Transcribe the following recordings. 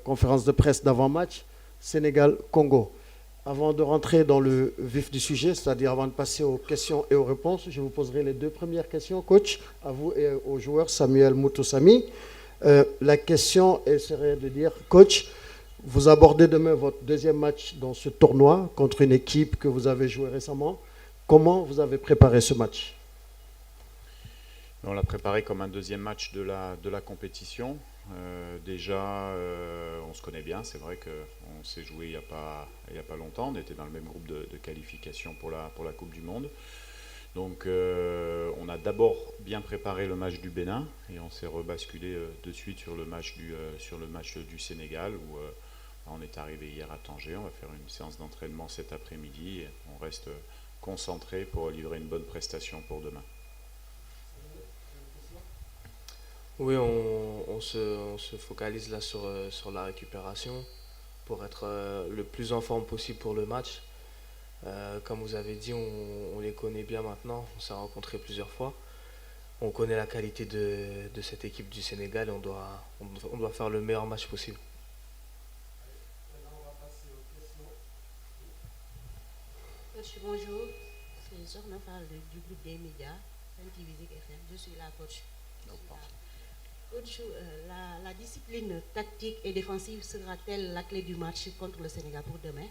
Conférence de presse d'avant-match, Sénégal-Congo. Avant de rentrer dans le vif du sujet, c'est-à-dire avant de passer aux questions et aux réponses, je vous poserai les deux premières questions, coach, à vous et aux joueurs, Samuel Moutoussamy. La question serait de dire, coach, vous abordez demain votre deuxième match dans ce tournoi contre une équipe que vous avez joué récemment. Comment vous avez préparé ce match? On l'a préparé comme un deuxième match de la compétition. Déjà, on se connaît bien. C'est vrai qu'on s'est joué il y a pas longtemps. On était dans le même groupe de qualification pour la Coupe du Monde. Donc, on a d'abord bien préparé le match du Bénin et on s'est rebasculé de suite sur le match du Sénégal où on est arrivé hier à Tanger. On va faire une séance d'entraînement cet après-midi et on reste concentré pour livrer une bonne prestation pour demain. Oui, on se focalise là sur la récupération pour être le plus en forme possible pour le match. Comme vous avez dit, on les connaît bien maintenant, on s'est rencontrés plusieurs fois. On connaît la qualité de cette équipe du Sénégal et on doit faire le meilleur match possible. Coach, bonjour. C'est Sorna Fall du groupe des médias, Saint-Ivizik FM. Je suis la coach. Coach, la discipline tactique et défensive sera-t-elle la clé du match contre le Sénégal pour demain?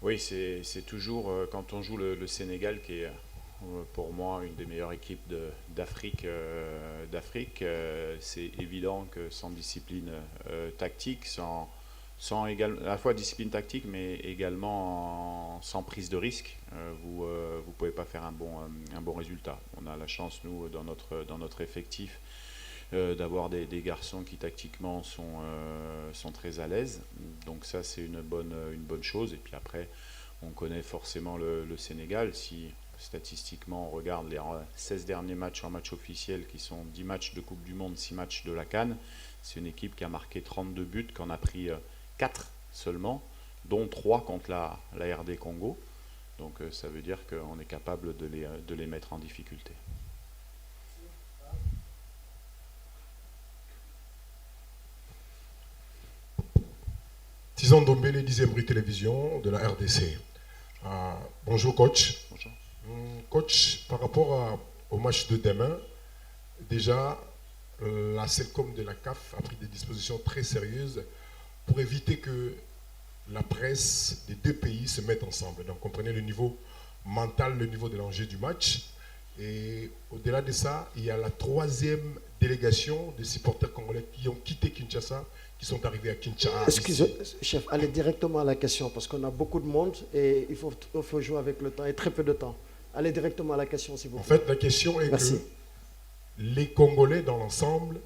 Oui, c'est toujours quand on joue le Sénégal qui est pour moi une des meilleures équipes d'Afrique. C'est évident que sans discipline tactique, sans à la fois discipline tactique, mais également sans prise de risque, vous ne pouvez pas faire un bon résultat. On a la chance, nous, dans notre effectif, d'avoir des garçons qui tactiquement sont très à l'aise. Donc ça, c'est une bonne chose. Et puis après, on connaît forcément le Sénégal. Si statistiquement, on regarde les 16 derniers matchs en match officiel, qui sont 10 matchs de Coupe du Monde, 6 matchs de la CAN, c'est une équipe qui a marqué 32 buts, qui en a pris 4 seulement, dont 3 contre la RD Congo. Donc ça veut dire qu'on est capable de les mettre en difficulté. Tizan Dombele, 10e rue télévision de la RDC. Bonjour coach. Bonjour. Coach, par rapport au match de demain, déjà la CELCOM de la CAF a pris des dispositions très sérieuses pour éviter que la presse des deux pays se mette ensemble. Donc comprenez le niveau mental, le niveau de l'enjeu du match. Et au-delà de ça, il y a la 3e délégation de supporters congolais qui ont quitté Kinshasa, qui sont arrivés à Kinshasa. Excusez, chef, allez directement à la question parce qu'on a beaucoup de monde et il faut jouer avec le temps et très peu de temps. Allez directement à la question, s'il vous plaît. En fait, la question est Merci. que les Congolais dans l'ensemble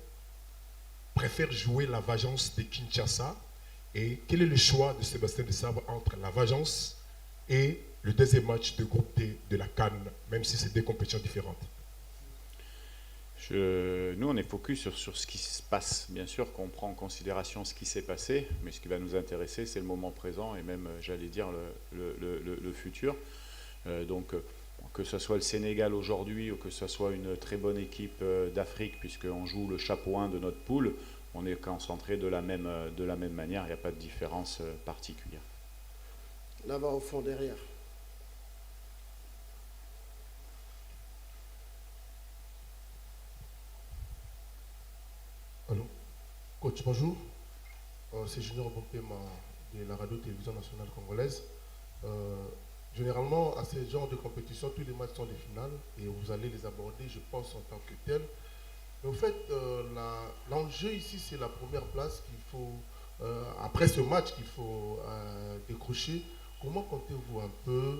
préfèrent jouer la vengeance de Kinshasa. Et quel est le choix de Sébastien Desabre entre la vengeance et le deuxième match de groupe D de la CAN, même si c'est deux compétitions différentes? Nous, on est focus sur ce qui se passe. Bien sûr qu'on prend en considération ce qui s'est passé, mais ce qui va nous intéresser, c'est le moment présent et même, j'allais dire, le futur. Donc, que ce soit le Sénégal aujourd'hui ou que ce soit une très bonne équipe d'Afrique, puisqu'on joue le chapeau 1 de notre poule, on est concentré de la même manière, il n'y a pas de différence particulière. Là-bas au fond derrière. Allô, coach, bonjour. C'est Junior Bompema de la radio-télévision nationale congolaise. Généralement, à ce genre de compétition, tous les matchs sont des finales et vous allez les aborder, je pense, en tant que tel. Mais au fait, l'enjeu ici, c'est la première place qu'il faut, après ce match, qu'il faut décrocher. Comment comptez-vous un peu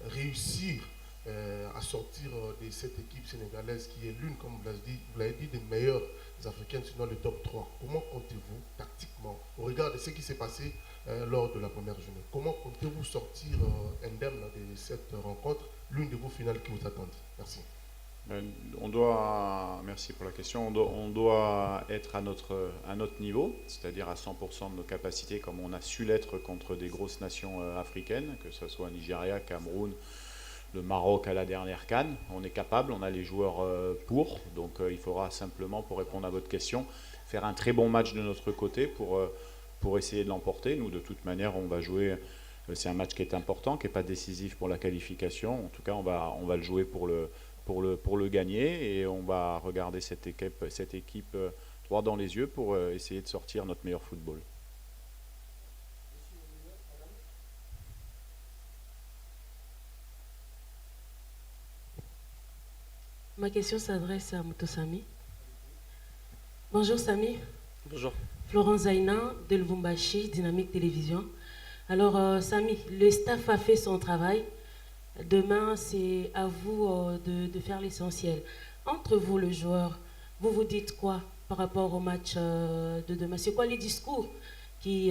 réussir à sortir de cette équipe sénégalaise qui est l'une, comme vous l'avez dit, des meilleures africaines, sinon le top 3? Comment comptez-vous tactiquement, au regard de ce qui s'est passé lors de la première journée, comment comptez-vous sortir indemne de cette rencontre, l'une de vos finales qui vous attendent? Merci. Merci pour la question, on doit être à notre niveau, c'est-à-dire à 100% de nos capacités, comme on a su l'être contre des grosses nations africaines, que ce soit Nigeria, Cameroun, le Maroc à la dernière CAN. On est capable, on a les joueurs pour, donc il faudra simplement, pour répondre à votre question, faire un très bon match de notre côté pour essayer de l'emporter. Nous, de toute manière, on va jouer. C'est un match qui est important, qui n'est pas décisif pour la qualification. En tout cas, on va le jouer pour le gagner et on va regarder cette équipe droit dans les yeux pour essayer de sortir notre meilleur football. Ma question s'adresse à Mouto Sami. Bonjour Sami. Bonjour. Florence Zaina de Lubumbashi, Dynamique Télévision. Alors Sami, le staff a fait son travail. Demain, c'est à vous de faire l'essentiel. Entre vous, le joueur, vous vous dites quoi par rapport au match de demain? C'est quoi les discours qui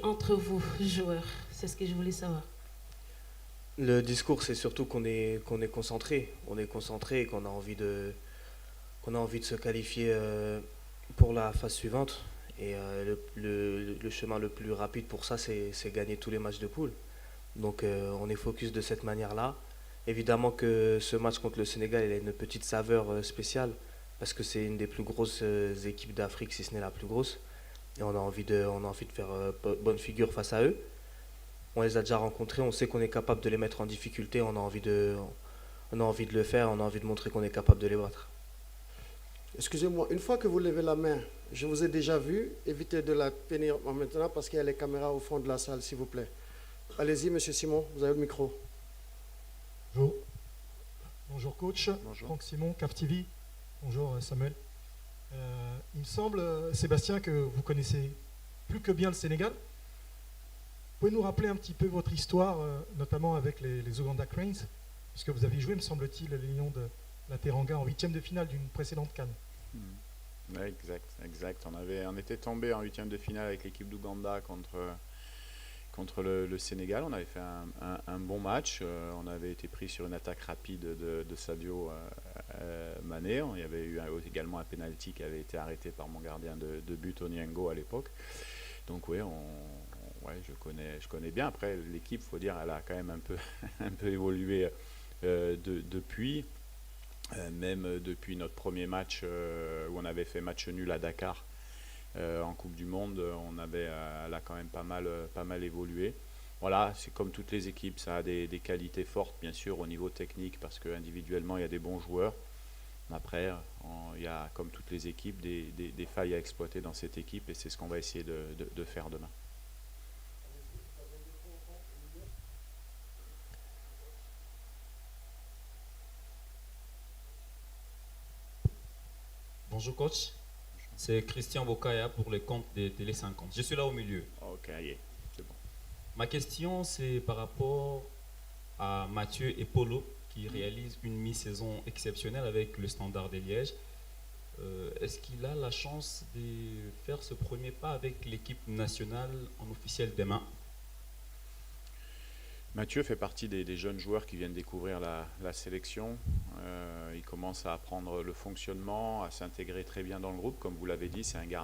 entre vous, joueurs? C'est ce que je voulais savoir. Le discours, c'est surtout qu'on est concentré. On est concentré et qu'on a envie de se qualifier pour la phase suivante. Et le chemin le plus rapide pour ça, c'est gagner tous les matchs de poule. Donc on est focus de cette manière-là. Évidemment que ce match contre le Sénégal, il a une petite saveur spéciale parce que c'est une des plus grosses équipes d'Afrique, si ce n'est la plus grosse. Et on a envie de faire bonne figure face à eux. On les a déjà rencontrés, on sait qu'on est capable de les mettre en difficulté, on a envie de le faire, on a envie de montrer qu'on est capable de les battre. Excusez-moi, une fois que vous levez la main, je vous ai déjà vu, évitez de la tenir maintenant parce qu'il y a les caméras au fond de la salle, s'il vous plaît. Allez-y, monsieur Simon, vous avez le micro. Bonjour. Bonjour coach. Bonjour. Franck Simon, CAF TV. Bonjour Samuel. Il me semble, Sébastien, que vous connaissez plus que bien le Sénégal. Pouvez-vous nous rappeler un petit peu votre histoire, notamment avec les Uganda Cranes, puisque vous avez joué, me semble-t-il, les Lions de la Teranga en 8e de finale d'une précédente CAN. Ouais, exact. On était tombé en 8e de finale avec l'équipe d'Ouganda contre le Sénégal. On avait fait un bon match. On avait été pris sur une attaque rapide de Sadio Mané. Il y avait eu également un penalty qui avait été arrêté par mon gardien de but, Onyango, à l'époque. Donc oui, je connais bien. Après, l'équipe, il faut dire, elle a quand même un peu évolué depuis. Même depuis notre premier match où on avait fait match nul à Dakar en Coupe du Monde, elle a quand même pas mal évolué. Voilà, c'est comme toutes les équipes, ça a des qualités fortes bien sûr au niveau technique parce qu'individuellement il y a des bons joueurs. Après, il y a comme toutes les équipes des failles à exploiter dans cette équipe et c'est ce qu'on va essayer de faire demain. Bonjour coach, c'est Christian Bokaya pour le compte de Télé 50. Je suis là au milieu. Ok, c'est bon. Ma question c'est par rapport à Mathieu et Polo qui réalisent une mi-saison exceptionnelle avec le Standard de Liège. Est-ce qu'il a la chance de faire ce premier pas avec l'équipe nationale en officiel demain? Mathieu fait partie des jeunes joueurs qui viennent découvrir la sélection. Il commence à apprendre le fonctionnement, à s'intégrer très bien dans le groupe. Comme vous l'avez dit, c'est un gardien